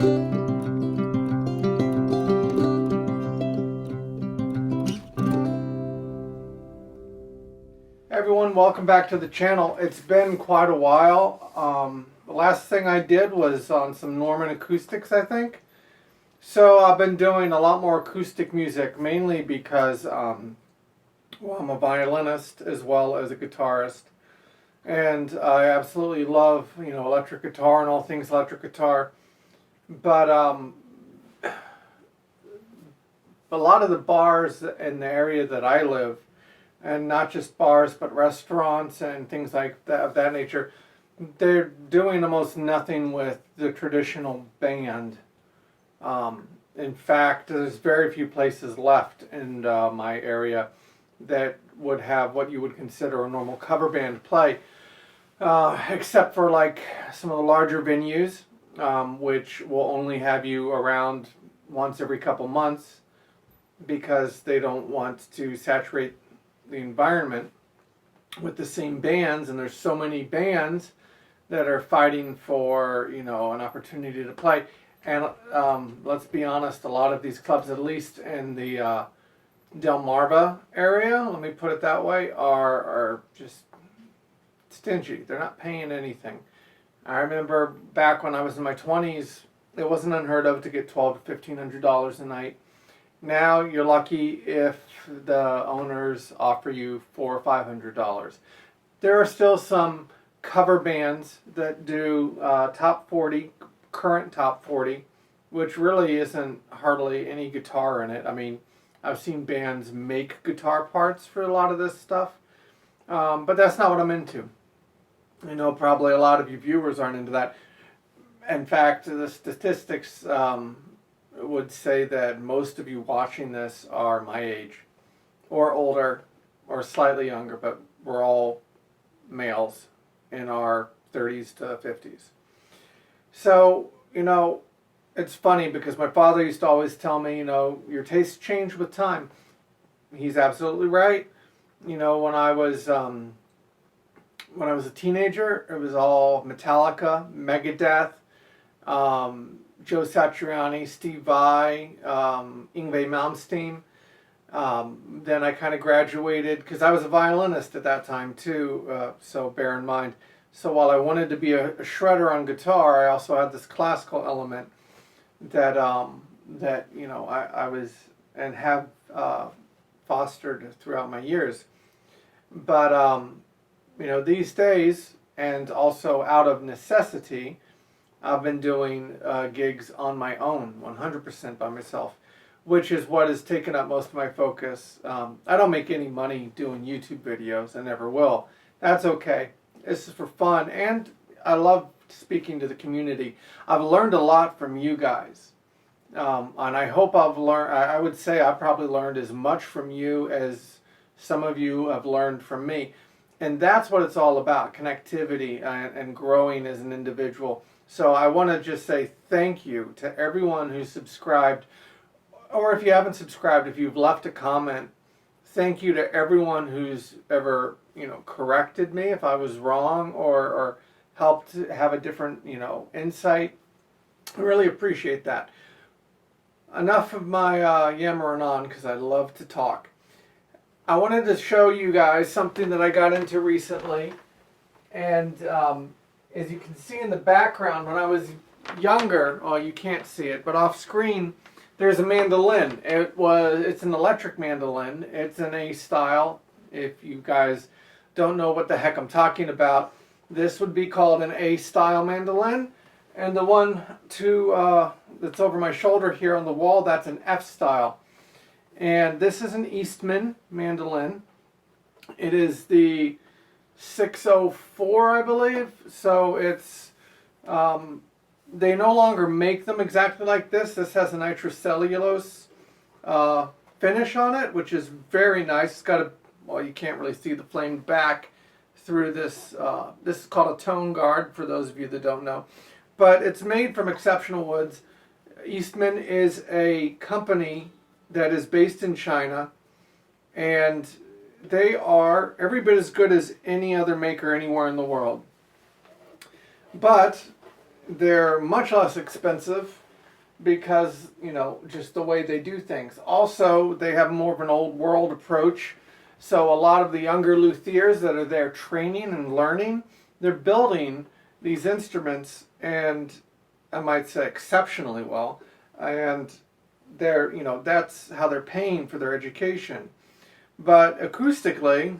Everyone, welcome back to the channel. It's been quite a while. The last thing I did was on some Norman acoustics, I think. So I've been doing a lot more acoustic music, mainly because I'm a violinist as well as a guitarist, and I absolutely love electric guitar and all things electric guitar. But a lot of the bars in the area that I live, and not just bars but restaurants and things like that of that nature, they're doing almost nothing with the traditional band. In fact, there's very few places left in my area that would have what you would consider a normal cover band play, except for like some of the larger venues, which will only have you around once every couple months because they don't want to saturate the environment with the same bands, and there's so many bands that are fighting for an opportunity to play. And let's be honest, a lot of these clubs, at least in the Delmarva area, let me put it that way, are just stingy. They're not paying anything. I remember back when I was in my 20s, it wasn't unheard of to get $1,200 to $1,500 a night. Now you're lucky if the owners offer you $400 or $500. There are still some cover bands that do top 40, current top 40, which really isn't hardly any guitar in it. I mean, I've seen bands make guitar parts for a lot of this stuff, but that's not what I'm into. I know probably a lot of you viewers aren't into that. In fact, the statistics would say that most of you watching this are my age, or older, or slightly younger, but we're all males in our 30s to 50s. So, it's funny because my father used to always tell me, your tastes change with time. He's absolutely right. When I was a teenager, it was all Metallica, Megadeth, Joe Satriani, Steve Vai, Yngwie Malmsteen. Then I kind of graduated because I was a violinist at that time too, so bear in mind. So while I wanted to be a shredder on guitar, I also had this classical element that I was and have fostered throughout my years. But these days, and also out of necessity, I've been doing gigs on my own, 100% by myself, which is what has taken up most of my focus. I don't make any money doing YouTube videos. I never will. That's okay. This is for fun, and I love speaking to the community. I've learned a lot from you guys, and I hope I've learned. I would say I probably learned as much from you as some of you have learned from me, and that's what it's all about: connectivity and growing as an individual. So I want to just say thank you to everyone who's subscribed, or if you haven't subscribed, if you've left a comment. Thank you to everyone who's ever corrected me if I was wrong, or helped have a different insight. I really appreciate that. Enough of my yammering on, because I love to talk. I wanted to show you guys something that I got into recently, and as you can see in the background, when I was younger, oh, you can't see it, but off screen, there's a mandolin. It's an electric mandolin. It's an A style. If you guys don't know what the heck I'm talking about, this would be called an A style mandolin. And the one that's over my shoulder here on the wall, that's an F style. And this is an Eastman mandolin. It is the 604, I believe. So it's they no longer make them exactly like this. This has a nitrocellulose finish on it, which is very nice. It's got well, you can't really see the flame back through this. This is called a tone guard, for those of you that don't know. But it's made from exceptional woods. Eastman is a company that is based in China, and they are every bit as good as any other maker anywhere in the world. But they're much less expensive, because, just the way they do things. Also, they have more of an old world approach. So a lot of the younger luthiers that are there training and learning, they're building these instruments, and I might say exceptionally well. And that's how they're paying for their education. But acoustically,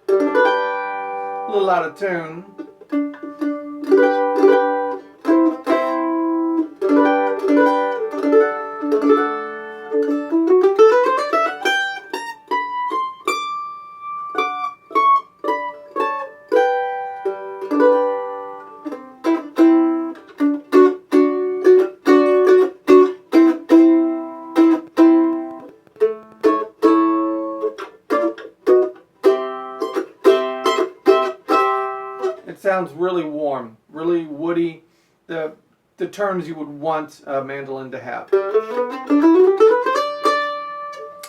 a little out of tune. It sounds really warm, really woody, the terms you would want a mandolin to have.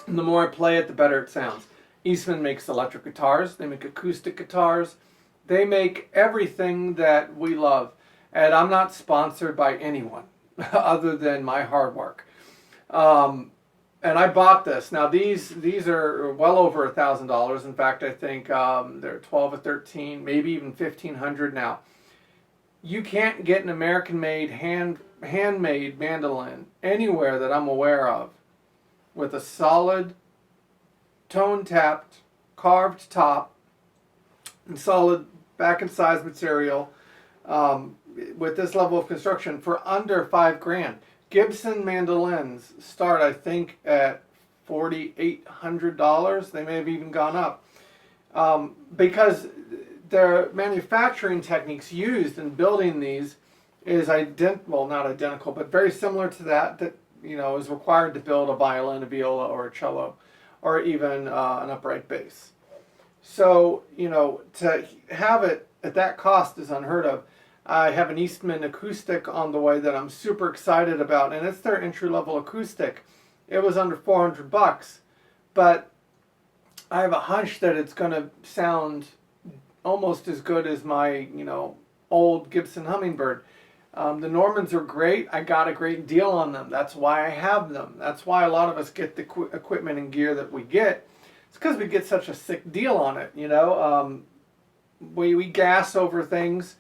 And the more I play it, the better it sounds. Eastman makes electric guitars, they make acoustic guitars, they make everything that we love. And I'm not sponsored by anyone other than my hard work. And I bought this. Now these are well over $1,000. In fact, I think they're 12 or 13, maybe even 1,500 now. You can't get an American-made, handmade mandolin anywhere that I'm aware of with a solid, tone-tapped, carved top, and solid back and size material with this level of construction for under $5,000. Gibson mandolins start, I think, at $4,800. They may have even gone up because the manufacturing techniques used in building these is not identical, but very similar to that is required to build a violin, a viola, or a cello, or even an upright bass. So to have it at that cost is unheard of. I have an Eastman acoustic on the way that I'm super excited about, and it's their entry-level acoustic. It was under $400, but I have a hunch that it's going to sound almost as good as my, old Gibson Hummingbird. The Normans are great. I got a great deal on them. That's why I have them. That's why a lot of us get the equipment and gear that we get. It's because we get such a sick deal on it, We gas over things.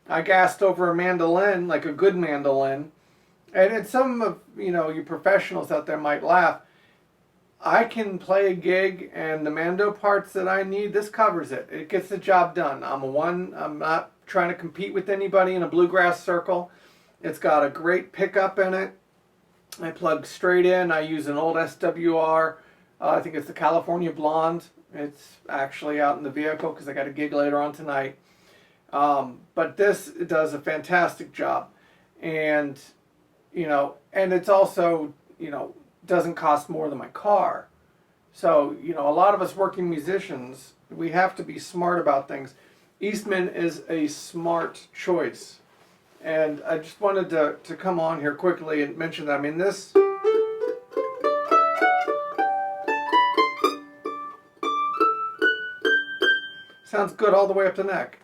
I gassed over a mandolin, like a good mandolin. And some of, you professionals out there might laugh. I can play a gig, and the mando parts that I need, this covers it. It gets the job done. I'm not trying to compete with anybody in a bluegrass circle. It's got a great pickup in it. I plug straight in. I use an old SWR. I think it's the California Blonde. It's actually out in the vehicle because I got a gig later on tonight. But this does a fantastic job, and and it's also doesn't cost more than my car. So a lot of us working musicians, we have to be smart about things. Eastman is a smart choice, and I just wanted to come on here quickly and mention that. I mean, this sounds good all the way up the neck.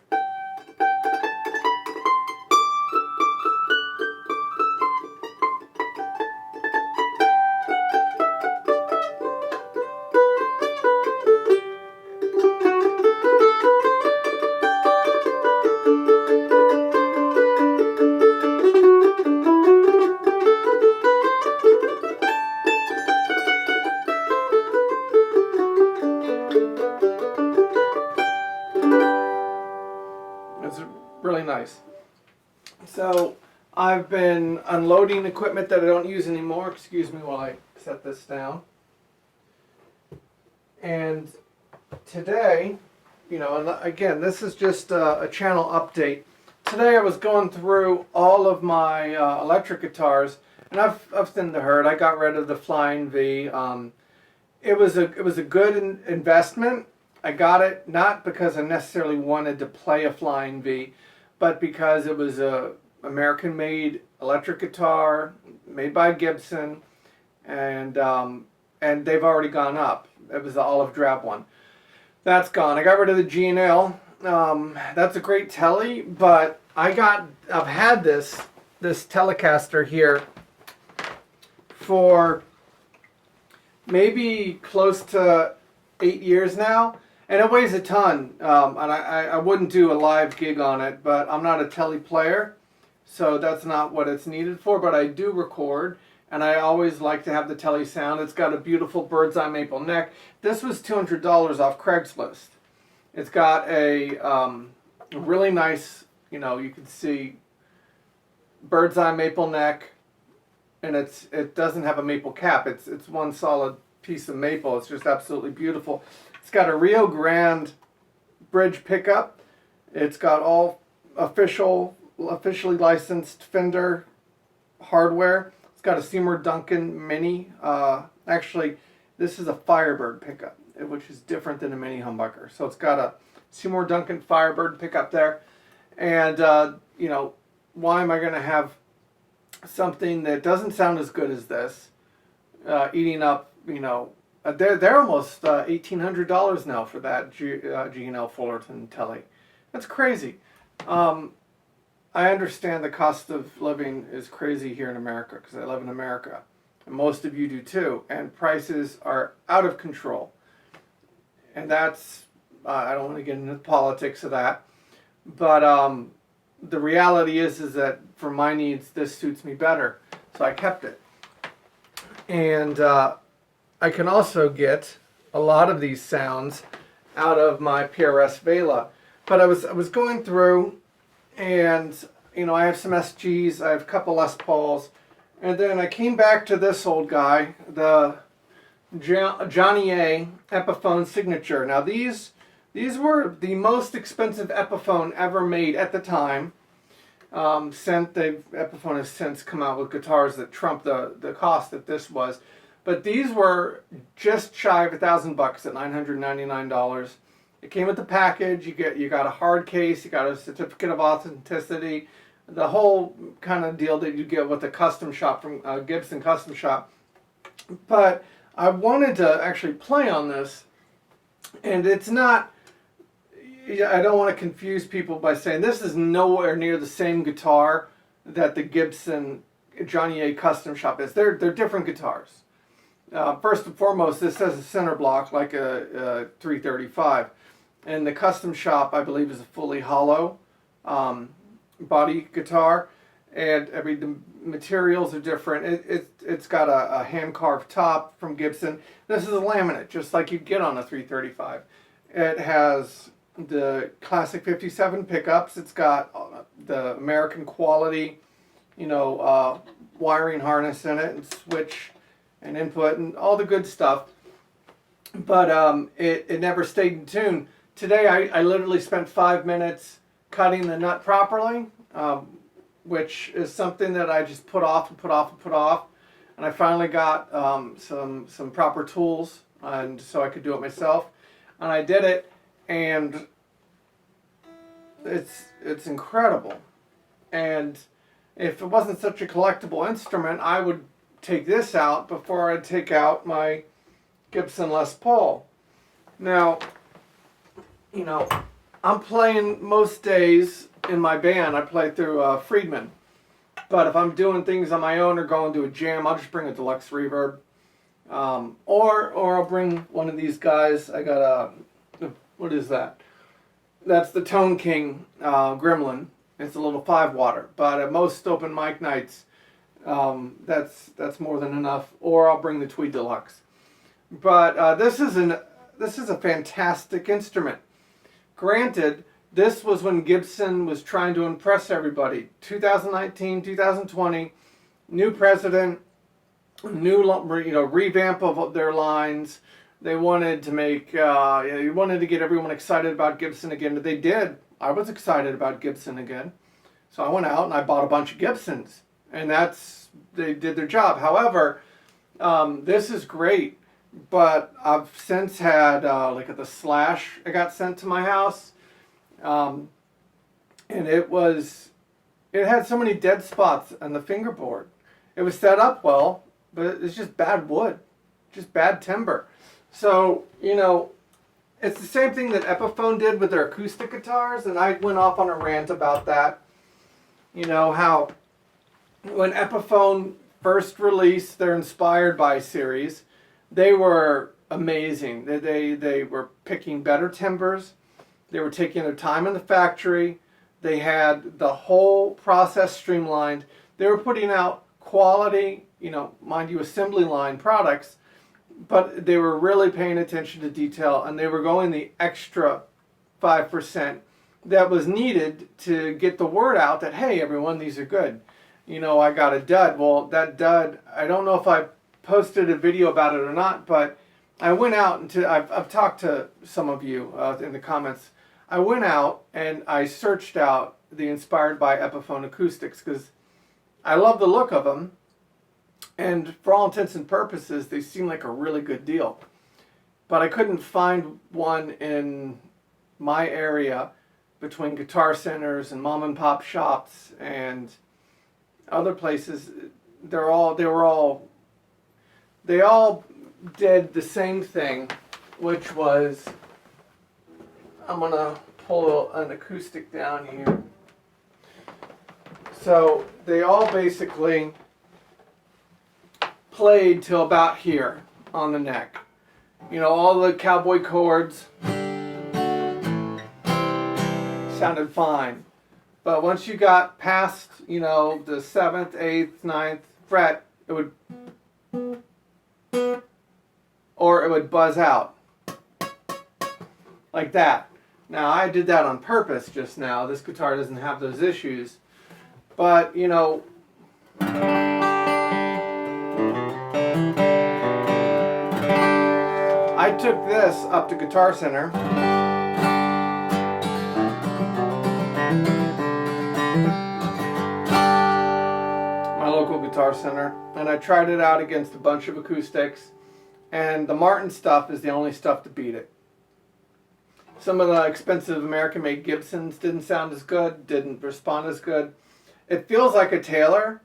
It's really nice. So I've been unloading equipment that I don't use anymore. Excuse me while I set this down. And today, and again, this is just a channel update. Today I was going through all of my electric guitars, and I've thinned the herd. I got rid of the Flying V. It was a good investment. I got it not because I necessarily wanted to play a Flying V, but because it was a American-made electric guitar made by Gibson, and they've already gone up. It was the olive drab one. That's gone. I got rid of the G&L. That's a great telly, but I've had this Telecaster here for maybe close to 8 years now, and it weighs a ton. And I wouldn't do a live gig on it, but I'm not a tele player, so that's not what it's needed for. But I do record, and I always like to have the tele sound. It's got a beautiful bird's eye maple neck. This was $200 off Craigslist. It's got a really nice, you can see bird's eye maple neck, and it doesn't have a maple cap. It's one solid piece of maple. It's just absolutely beautiful. It's got a Rio Grande bridge pickup. It's got all officially licensed Fender hardware. It's got a Seymour Duncan Mini. Actually, this is a Firebird pickup, which is different than a Mini humbucker. So it's got a Seymour Duncan Firebird pickup there. And, why am I going to have something that doesn't sound as good as this, eating up, they're almost $1,800 now for that G&L Fullerton Telly. That's crazy. I understand the cost of living is crazy here in America because I live in America. And most of you do too. And prices are out of control. And that's, I don't want to get into the politics of that. But the reality is that for my needs, this suits me better. So I kept it. And I can also get a lot of these sounds out of my PRS Vela. But I was going through, and I have some SGs, I have a couple Les Pauls, and then I came back to this old guy, the Johnny A Epiphone Signature. Now these were the most expensive Epiphone ever made at the time. Epiphone has since come out with guitars that trump the cost that this was. But these were just shy of $1,000 at $999. It came with the package. You got a hard case. You got a certificate of authenticity. The whole kind of deal that you get with a custom shop from Gibson Custom Shop. But I wanted to actually play on this, and it's not. I don't want to confuse people by saying this is nowhere near the same guitar that the Gibson Johnny A Custom Shop is. They're different guitars. First and foremost, this has a center block like a 335. And the Custom Shop, I believe, is a fully hollow body guitar. And the materials are different. It's got a hand-carved top from Gibson. This is a laminate, just like you'd get on a 335. It has the classic 57 pickups. It's got the American quality, wiring harness in it, and switch and input and all the good stuff. But it never stayed in tune. Today I literally spent 5 minutes cutting the nut properly, which is something that I just put off and put off and put off. And I finally got some proper tools, and so I could do it myself. And I did it, and it's incredible. And if it wasn't such a collectible instrument, I would take this out before I'd take out my Gibson Les Paul. Now, I'm playing most days in my band. I play through Friedman. But if I'm doing things on my own or going to a jam, I'll just bring a deluxe reverb. Or I'll bring one of these guys. I got what is that? That's the Tone King Gremlin. It's a little 5-watter. But at most open mic nights, that's more than enough. Or I'll bring the Tweed Deluxe. But this is a fantastic instrument. Granted, this was when Gibson was trying to impress everybody. 2019, 2020, new president, new revamp of their lines. They wanted to wanted to get everyone excited about Gibson again. They did. I was excited about Gibson again. So I went out and I bought a bunch of Gibsons. And they did their job. However, this is great. But I've since had, the Slash I got sent to my house. And it had so many dead spots on the fingerboard. It was set up well, but it's just bad wood. Just bad timber. So, it's the same thing that Epiphone did with their acoustic guitars, and I went off on a rant about that. How when Epiphone first release, their Inspired By series, they were amazing. They were picking better timbers. They were taking their time in the factory. They had the whole process streamlined. They were putting out quality, mind you, assembly line products, but they were really paying attention to detail, and they were going the extra 5% that was needed to get the word out that, hey, everyone, these are good. I got a dud. Well, that dud, I don't know if I posted a video about it or not, but I went out and I've talked to some of you in the comments. I went out and I searched out the Inspired By Epiphone acoustics because I love the look of them, and for all intents and purposes, they seem like a really good deal. But I couldn't find one in my area between guitar centers and mom and pop shops and other places. They all did the same thing, which was, I'm gonna pull an acoustic down here. So they all basically played till about here on the neck. All the cowboy chords sounded fine. But once you got past, the 7th, 8th, 9th fret, it would buzz out. Like that. Now, I did that on purpose just now. This guitar doesn't have those issues. But, I took this up to Guitar Center. My local Guitar Center. And I tried it out against a bunch of acoustics. And the Martin stuff is the only stuff to beat it. Some of the expensive American-made Gibsons didn't sound as good, didn't respond as good. It feels like a Taylor,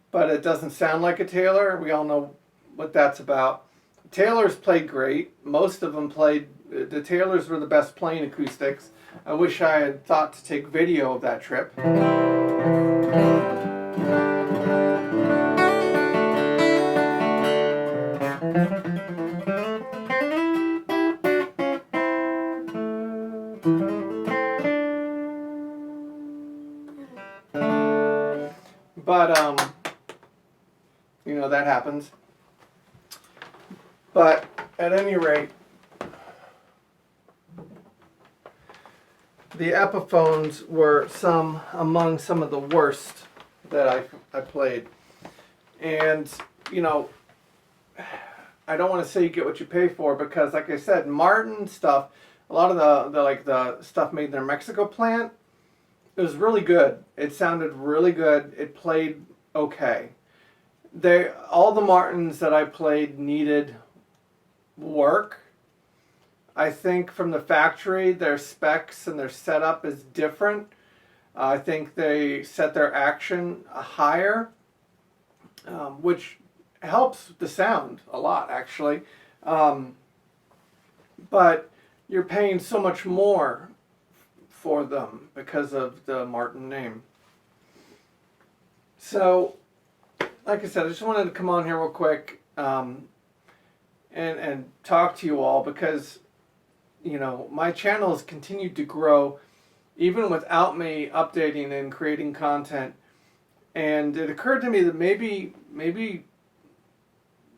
but it doesn't sound like a Taylor. We all know what that's about. Taylors played great. Most of them played, the Taylors were the best playing acoustics. I wish I had thought to take video of that trip. But, that happens. But at any rate, the Epiphones were among some of the worst that I played. And, I don't want to say you get what you pay for, because like I said, Martin stuff, a lot of the stuff made in their Mexico plant, it was really good. It sounded really good. It played okay. All the Martins that I played needed work. I think from the factory, their specs and their setup is different. I think they set their action higher, which helps the sound a lot, actually. But you're paying so much more for them because of the Martin name. So, like I said, I just wanted to come on here real quick and talk to you all, because my channel has continued to grow even without me updating and creating content. And it occurred to me that maybe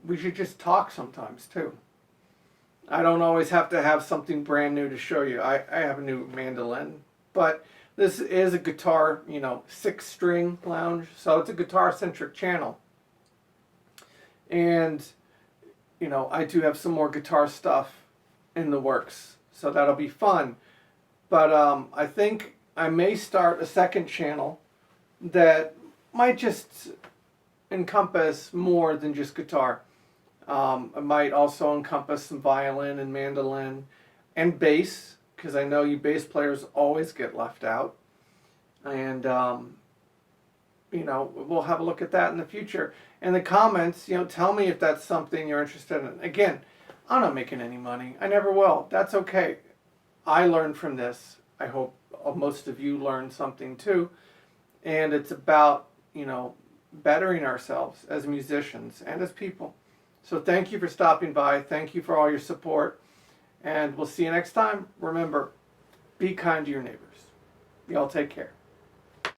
we should just talk sometimes too. I don't always have to have something brand new to show you. I have a new mandolin, but this is a guitar, 6-string lounge, so it's a guitar-centric channel. And, I do have some more guitar stuff in the works, so that'll be fun. But I think I may start a second channel that might just encompass more than just guitar. It might also encompass some violin and mandolin and bass, because I know you bass players always get left out. And, we'll have a look at that in the future. In the comments, tell me if that's something you're interested in. Again, I'm not making any money. I never will. That's okay. I learned from this. I hope most of you learned something too. And it's about, bettering ourselves as musicians and as people. So thank you for stopping by. Thank you for all your support. And we'll see you next time. Remember, be kind to your neighbors. Y'all take care.